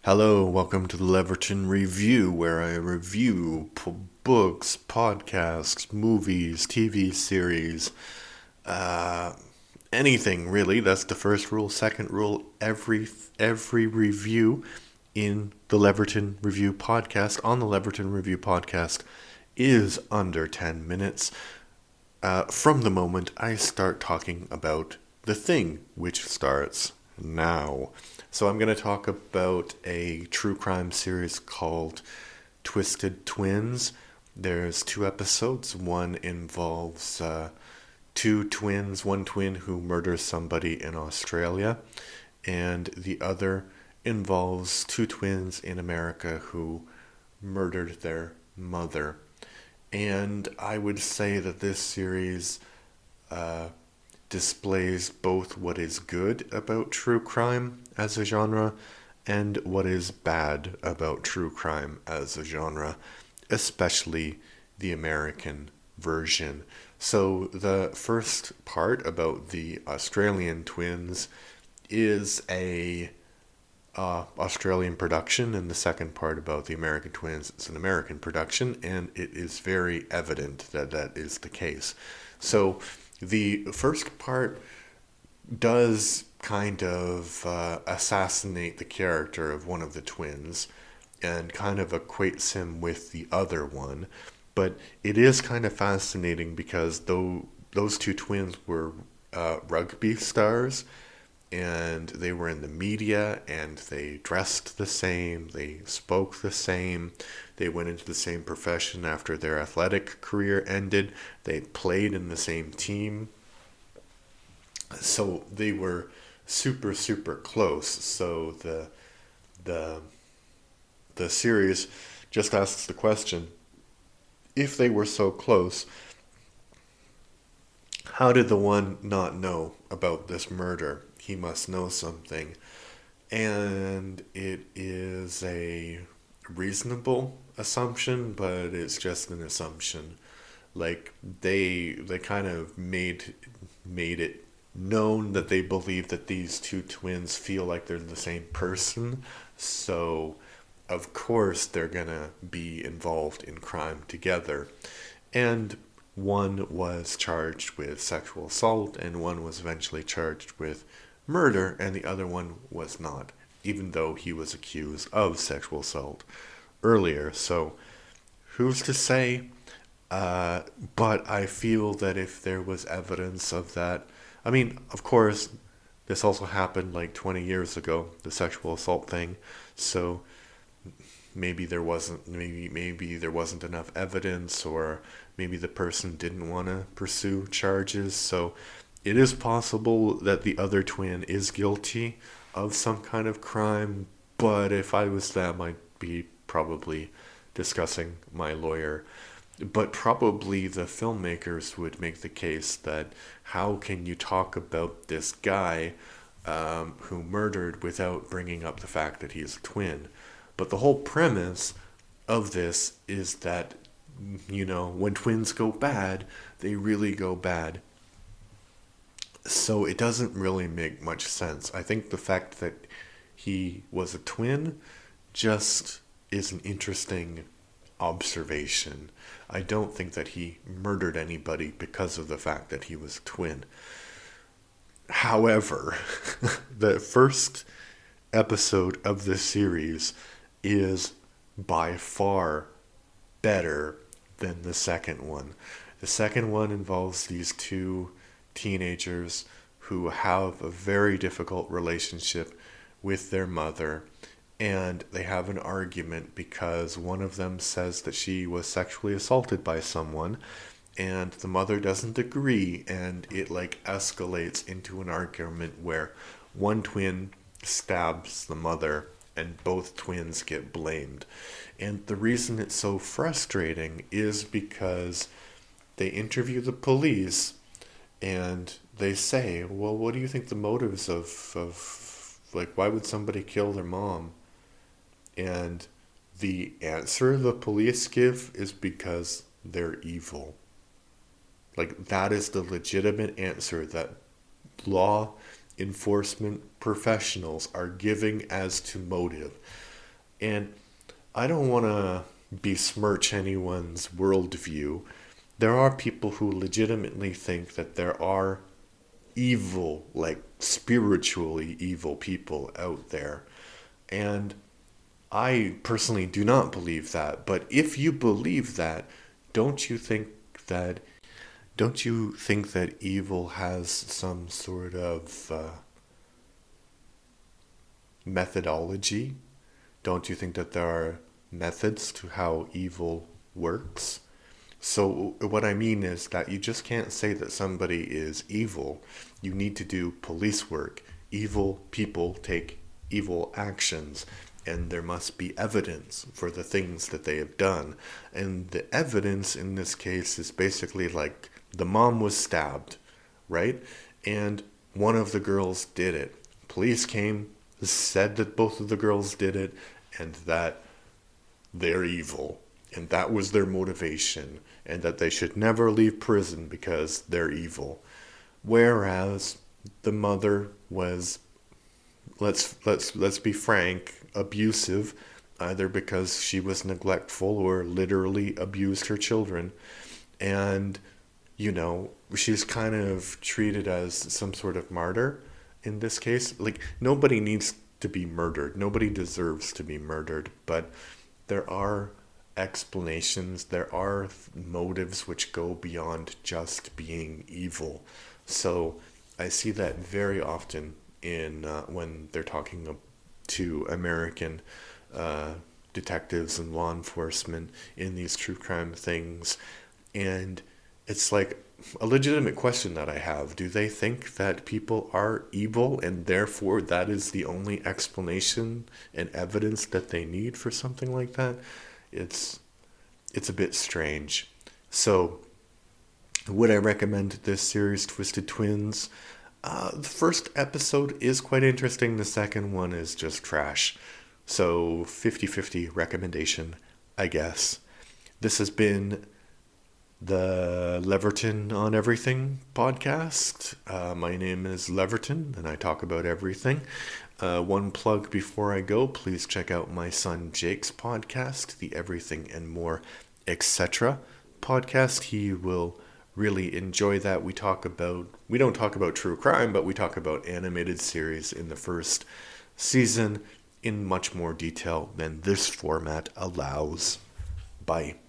Hello, welcome to the Leverton Review, where I review books, podcasts, movies, TV series, uh, anything really. That's the first rule. Second rule: every review in the Leverton Review podcast on the Leverton Review podcast is under 10 minutes from the moment I start talking about the thing, which starts now. So I'm going to talk about a true crime series called Twisted Twins. There's two episodes. One involves two twins, one twin who murders somebody in Australia, and the other involves two twins in America who murdered their mother. And I would say that this series uh, displays both what is good about true crime as a genre and what is bad about true crime as a genre, especially the American version. So, the first part about the Australian twins is a Australian production, and the second part about the American twins is an American production, and it is very evident that that is the case. So, the first part does kind of assassinate the character of one of the twins and kind of equates him with the other one. But it is kind of fascinating because though those two twins were rugby stars, and they were in the media and they dressed the same, they spoke the same, they went into the same profession after their athletic career ended, they played in the same team. So they were super close. So the the series just asks the question, if they were so close, how did the one not know about this murder? He must know something. And it is a reasonable assumption, but it's just an assumption. Like they kind of made it known that they believe that these two twins feel like they're the same person. So of course they're gonna be involved in crime together. And one was charged with sexual assault, and one was eventually charged with murder, and the other one was not, even though he was accused of sexual assault earlier. So, who's to say? But I feel that if there was evidence of that, I mean, of course, this also happened like 20 years ago, the sexual assault thing. So maybe there wasn't enough evidence, or maybe the person didn't want to pursue charges. So it is possible that the other twin is guilty of some kind of crime, but if I was them, I'd be probably discussing my lawyer. But probably the filmmakers would make the case that how can you talk about this guy who murdered without bringing up the fact that he's a twin? But the whole premise of this is that, when twins go bad, they really go bad. So it doesn't really make much sense. I think the fact that he was a twin just is an interesting observation. I don't think that he murdered anybody because of the fact that he was a twin. However, the first episode of this series is by far better than the second one. The second one involves these two teenagers who have a very difficult relationship with their mother, and they have an argument because one of them says that she was sexually assaulted by someone, and the mother doesn't agree, and it like escalates into an argument where one twin stabs the mother and both twins get blamed. And the reason it's so frustrating is because they interview the police and they say, well, what do you think the motives of like, why would somebody kill their mom? And the answer the police give is because they're evil. Like, that is the legitimate answer that law enforcement professionals are giving as to motive. And I don't want to besmirch anyone's worldview. There are people who legitimately think that there are evil, like spiritually evil people out there. And I personally do not believe that. But if you believe that, don't you think that don't you think that evil has some sort of methodology? Don't you think that there are methods to how evil works? So, what I mean is that you just can't say that somebody is evil. You need to do police work. Evil people take evil actions, and there must be evidence for the things that they have done. And the evidence in this case is basically like the mom was stabbed, right? And one of the girls did it. Police came, said that both of the girls did it, and that they're evil. And that was their motivation, and that they should never leave prison because they're evil. Whereas the mother was, let's be frank, abusive, either because she was neglectful or literally abused her children. And, she's kind of treated as some sort of martyr in this case. Like, nobody needs to be murdered. Nobody deserves to be murdered. But there are explanations, there are motives which go beyond just being evil. So I see that very often in when they're talking to American uh, detectives and law enforcement in these true crime things. And it's like a legitimate question that I have. Do they think that people are evil and therefore that is the only explanation and evidence that they need for something like that? It's it's a bit strange. So, would I recommend this series, Twisted Twins? The first episode is quite interesting. The second one is just trash. So, 50-50 recommendation, I guess. This has been the Leverton on Everything podcast. My name is Leverton, and I talk about everything. One plug before I go, please check out my son Jake's podcast, the Everything and More, etc. podcast. He will really enjoy that. We don't talk about true crime, but we talk about animated series in the first season in much more detail than this format allows. Bye.